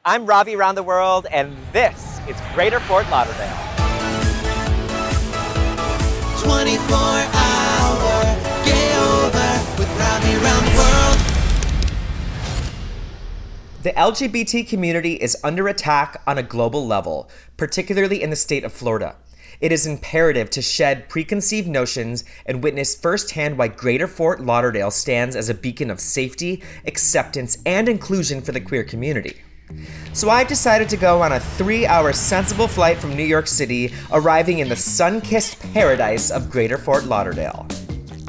I'm Ravi around the world, and this is Greater Fort Lauderdale. 24-hour GAYover with Ravi around the world. The LGBT community is under attack on a global level, particularly in the state of Florida. It is imperative to shed preconceived notions and witness firsthand why Greater Fort Lauderdale stands as a beacon of safety, acceptance, and inclusion for the queer community. So I decided to go on a 3-hour sensible flight from New York City, arriving in the sun-kissed paradise of Greater Fort Lauderdale.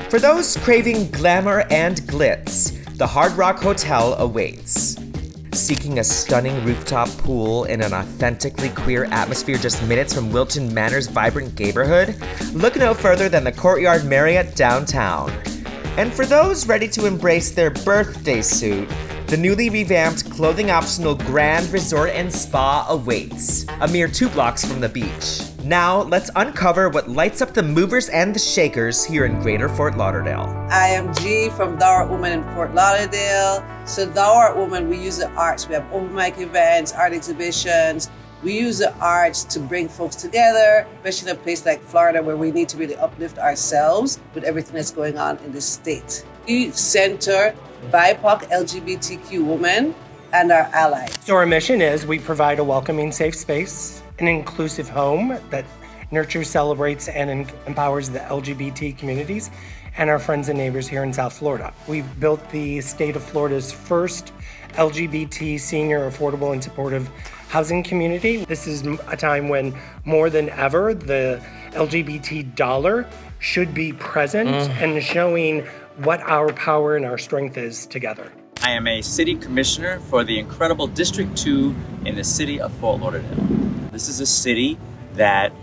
For those craving glamour and glitz, the Hard Rock Hotel awaits. Seeking a stunning rooftop pool in an authentically queer atmosphere just minutes from Wilton Manors' vibrant gayborhood? Look no further than the Courtyard Marriott Downtown. And for those ready to embrace their birthday suit, the newly revamped clothing-optional Grand Resort and Spa awaits, a mere 2 blocks from the beach. Now, let's uncover what lights up the movers and the shakers here in Greater Fort Lauderdale. I am G from Thou Art Woman in Fort Lauderdale. So Thou Art Woman, we use the arts. We have open mic events, art exhibitions. We use the arts to bring folks together, especially in a place like Florida where we need to really uplift ourselves with everything that's going on in this state. We center BIPOC LGBTQ women and our allies. So our mission is we provide a welcoming, safe space, an inclusive home that nurtures, celebrates, and empowers the LGBT communities and our friends and neighbors here in South Florida. We've built the state of Florida's first LGBT senior affordable and supportive housing community. This is a time when more than ever the LGBT dollar should be present and showing what our power and our strength is together. I am a city commissioner for the incredible District 2 in the city of Fort Lauderdale. This is a city that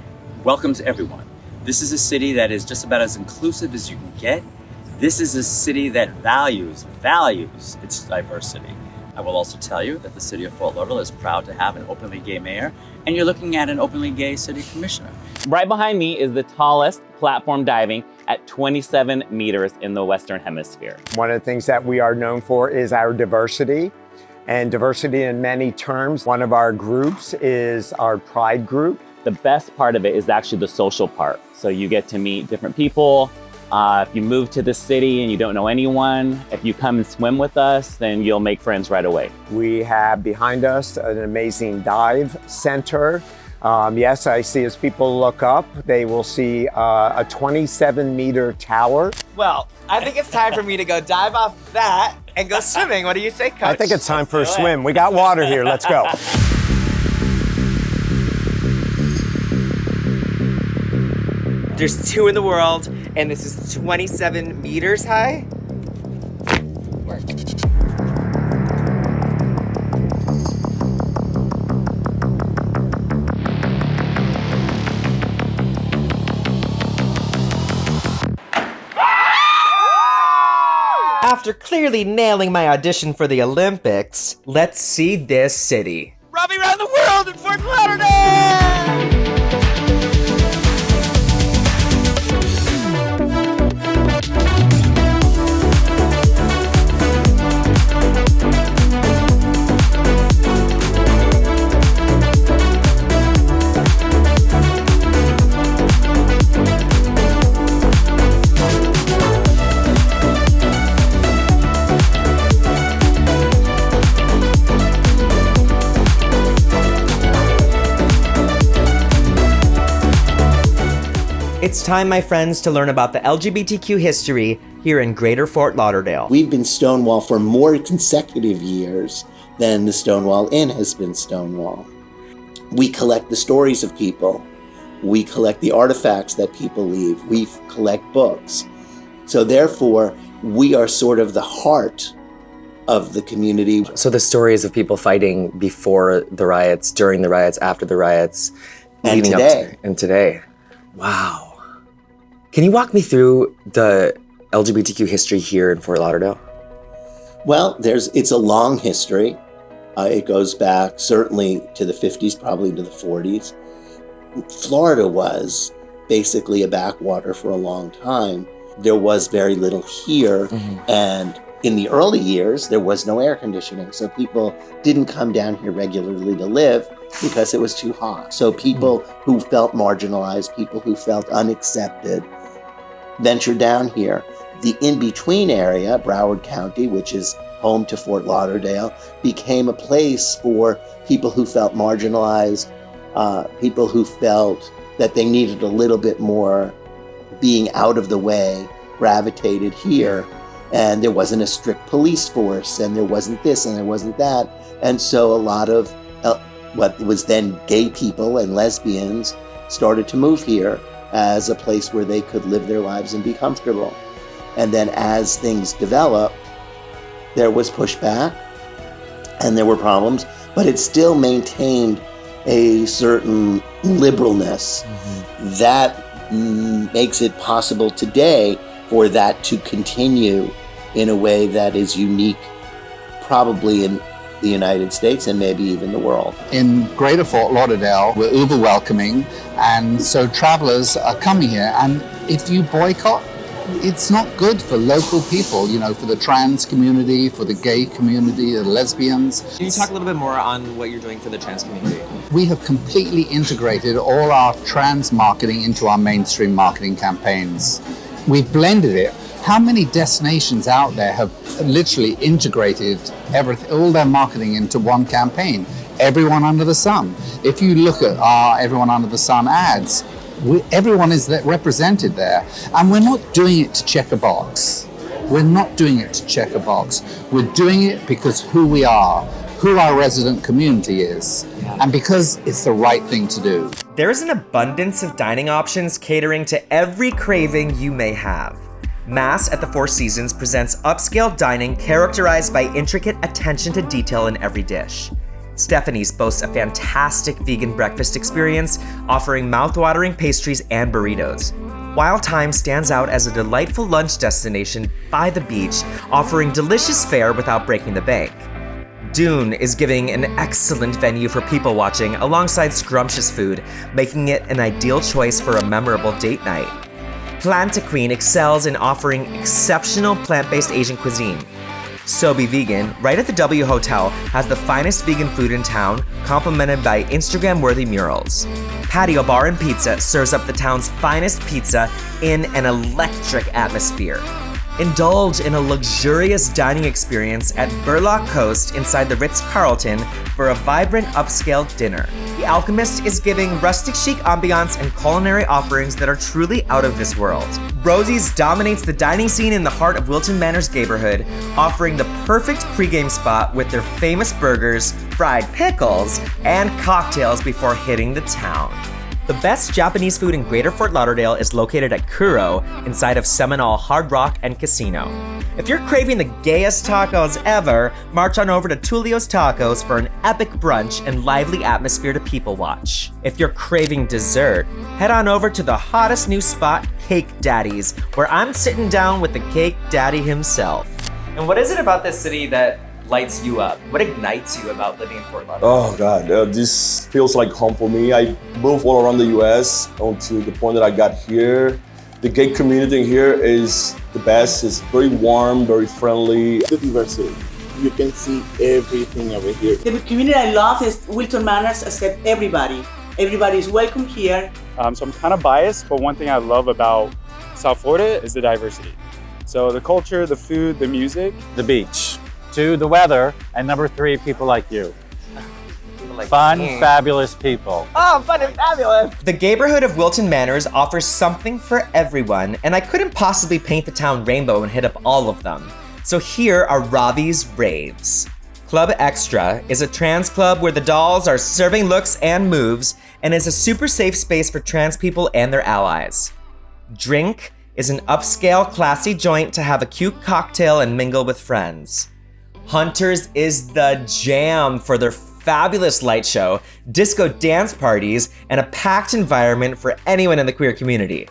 welcomes everyone. This is a city that is just about as inclusive as you can get. This is a city that values its diversity. I will also tell you that the city of Fort Lauderdale is proud to have an openly gay mayor, and you're looking at an openly gay city commissioner. Right behind me is the tallest platform diving at 27 meters in the Western Hemisphere. One of the things that we are known for is our diversity, and diversity in many terms. One of our groups is our Pride group. The best part of it is actually the social part. So you get to meet different people. If you move to the city and you don't know anyone, if you come and swim with us, then you'll make friends right away. We have behind us an amazing dive center. Yes, I see as people look up, they will see a 27-meter tower. Well, I think it's time for me to go dive off that and go swimming. What do you say, Coach? I think it's time for a swim. We got water here, let's go. There's 2 in the world, and this is 27 meters high. Work. After clearly nailing my audition for the Olympics, Let's see this city. Ravi around the world in Fort Lauderdale! It's time, my friends, to learn about the LGBTQ history here in Greater Fort Lauderdale. We've been Stonewall for more consecutive years than the Stonewall Inn has been Stonewall. We collect the stories of people. We collect the artifacts that people leave. We collect books. So therefore, we are sort of the heart of the community. So the stories of people fighting before the riots, during the riots, after the riots, And leading today. up to, and today. Wow. Can you walk me through the LGBTQ history here in Fort Lauderdale? Well, it's a long history. It goes back certainly to the 50s, probably to the 40s. Florida was basically a backwater for a long time. There was very little here, and In the early years, there was no air conditioning, so people didn't come down here regularly to live because it was too hot. So people who felt marginalized, people who felt unaccepted, ventured down here. The in-between area, Broward County, which is home to Fort Lauderdale, became a place for people who felt marginalized, people who felt that they needed a little bit more being out of the way, gravitated here. And there wasn't a strict police force, and there wasn't this, and there wasn't that. And so a lot of what was then gay people and lesbians started to move here as a place where they could live their lives and be comfortable. And then as things developed, there was pushback and there were problems, but it still maintained a certain liberalness that makes it possible today for that to continue in a way that is unique, probably in the United States and maybe even the world. In Greater Fort Lauderdale, we're uber welcoming, and so travelers are coming here. And if you boycott, it's not good for local people, you know, for the trans community, for the gay community, the lesbians. Can you talk a little bit more on what you're doing for the trans community? We have completely integrated all our trans marketing into our mainstream marketing campaigns. We've blended it. How many destinations out there have literally integrated everything, all their marketing into one campaign? Everyone Under the Sun. If you look at our Everyone Under the Sun ads, everyone is represented there. And we're not doing it to check a box. We're not doing it to check a box. We're doing it because who we are, who our resident community is, and because it's the right thing to do. There is an abundance of dining options catering to every craving you may have. Mass at the Four Seasons presents upscale dining characterized by intricate attention to detail in every dish. Stephanie's boasts a fantastic vegan breakfast experience, offering mouth-watering pastries and burritos. Wild Thyme stands out as a delightful lunch destination by the beach, offering delicious fare without breaking the bank. Dune is giving an excellent venue for people watching alongside scrumptious food, making it an ideal choice for a memorable date night. Plantaqueen excels in offering exceptional plant-based Asian cuisine. So Be Vegan, right at the W Hotel, has the finest vegan food in town, complemented by Instagram-worthy murals. Patio Bar and Pizza serves up the town's finest pizza in an electric atmosphere. Indulge in a luxurious dining experience at Burlock Coast inside the Ritz-Carlton for a vibrant upscale dinner. The Alchemist is giving rustic chic ambiance and culinary offerings that are truly out of this world. Rosie's dominates the dining scene in the heart of Wilton Manors gayborhood, offering the perfect pregame spot with their famous burgers, fried pickles, and cocktails before hitting the town. The best Japanese food in Greater Fort Lauderdale is located at Kuro, inside of Seminole Hard Rock and Casino. If you're craving the gayest tacos ever, march on over to Tulio's Tacos for an epic brunch and lively atmosphere to people watch. If you're craving dessert, head on over to the hottest new spot, Cake Daddy's, where I'm sitting down with the Cake Daddy himself. And what is it about this city that lights you up? What ignites you about living in Fort Lauderdale? Oh God, this feels like home for me. I moved all around the US until the point that I got here. The gay community here is the best. It's very warm, very friendly. The diversity. You can see everything over here. The community I love is Wilton Manors accept everybody. Everybody is welcome here. So I'm kind of biased, but one thing I love about South Florida is the diversity. So the culture, the food, the music. The beach. 2, the weather, and number 3, people like you. Fun, fabulous people. Oh, fun and fabulous! The gayborhood of Wilton Manors offers something for everyone, and I couldn't possibly paint the town rainbow and hit up all of them. So here are Ravi's Raves. Club Extra is a trans club where the dolls are serving looks and moves, and is a super safe space for trans people and their allies. Drink is an upscale, classy joint to have a cute cocktail and mingle with friends. Hunters is the jam for their fabulous light show, disco dance parties, and a packed environment for anyone in the queer community.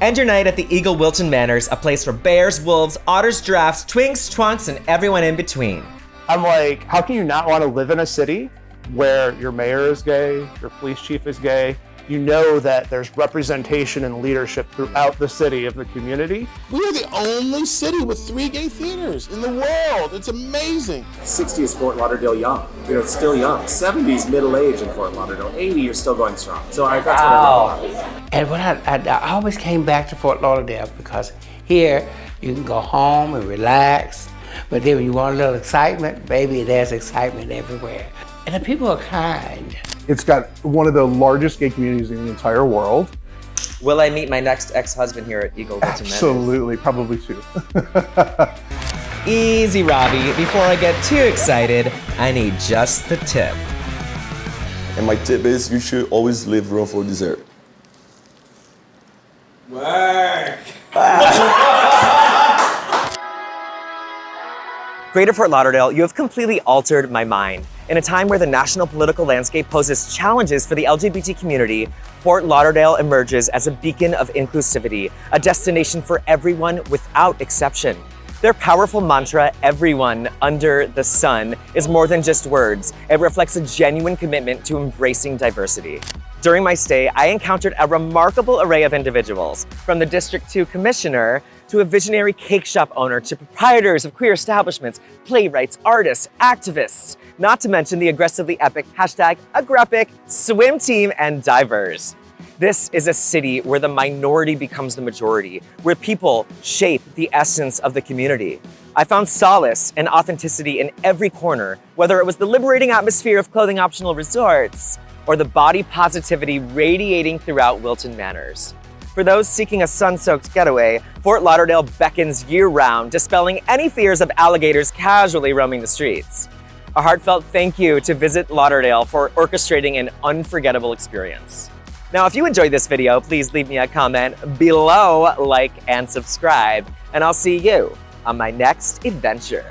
End your night at the Eagle Wilton Manors, a place for bears, wolves, otters, giraffes, twinks, twunks, and everyone in between. I'm like, how can you not want to live in a city where your mayor is gay, your police chief is gay, you know that there's representation and leadership throughout the city of the community. We are the only city with 3 gay theaters in the world. It's amazing. 60s Fort Lauderdale young. You know, it's still young. 70s middle age in Fort Lauderdale. 80 you're still going strong. So that's what I love about it. And when I always came back to Fort Lauderdale because here you can go home and relax. But then when you want a little excitement, baby, there's excitement everywhere. And the people are kind. It's got one of the largest gay communities in the entire world. Will I meet my next ex-husband here at Wilton Manors? Absolutely, probably 2. Easy, Ravi. Before I get too excited, I need just the tip. And my tip is you should always leave room for dessert. Work! Greater Fort Lauderdale, you have completely altered my mind. In a time where the national political landscape poses challenges for the LGBT community, Fort Lauderdale emerges as a beacon of inclusivity, a destination for everyone without exception. Their powerful mantra, everyone under the sun, is more than just words. It reflects a genuine commitment to embracing diversity. During my stay, I encountered a remarkable array of individuals, from the District 2 Commissioner to a visionary cake shop owner to proprietors of queer establishments, playwrights, artists, activists, not to mention the aggressively epic #Agrepic swim team and divers. This is a city where the minority becomes the majority, where people shape the essence of the community. I found solace and authenticity in every corner, whether it was the liberating atmosphere of clothing optional resorts or the body positivity radiating throughout Wilton Manors. For those seeking a sun-soaked getaway, Fort Lauderdale beckons year-round, dispelling any fears of alligators casually roaming the streets. A heartfelt thank you to Visit Lauderdale for orchestrating an unforgettable experience. Now, if you enjoyed this video, please leave me a comment below, like, and subscribe, and I'll see you on my next adventure.